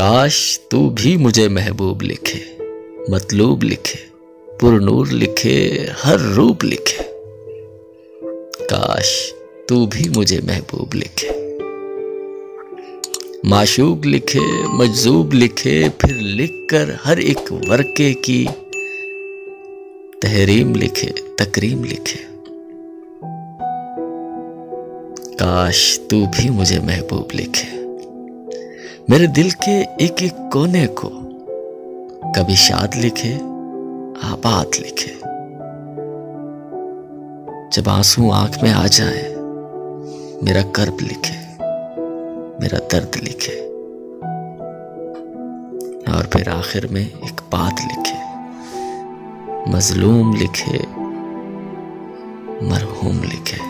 काश तू भी मुझे महबूब लिखे, मतलूब लिखे, पुरनूर लिखे, हर रूप लिखे। काश तू भी मुझे महबूब लिखे, माशूक लिखे, मजजूब लिखे, फिर लिखकर हर एक वर्के की तहरीम लिखे, तकरीम लिखे। काश तू भी मुझे महबूब लिखे, मेरे दिल के एक एक कोने को कभी शाद लिखे, आबाद लिखे। जब आंसू आंख में आ जाए, मेरा कर्ब लिखे, मेरा दर्द लिखे, और फिर आखिर में एक बात लिखे, मजलूम लिखे, मरहूम लिखे।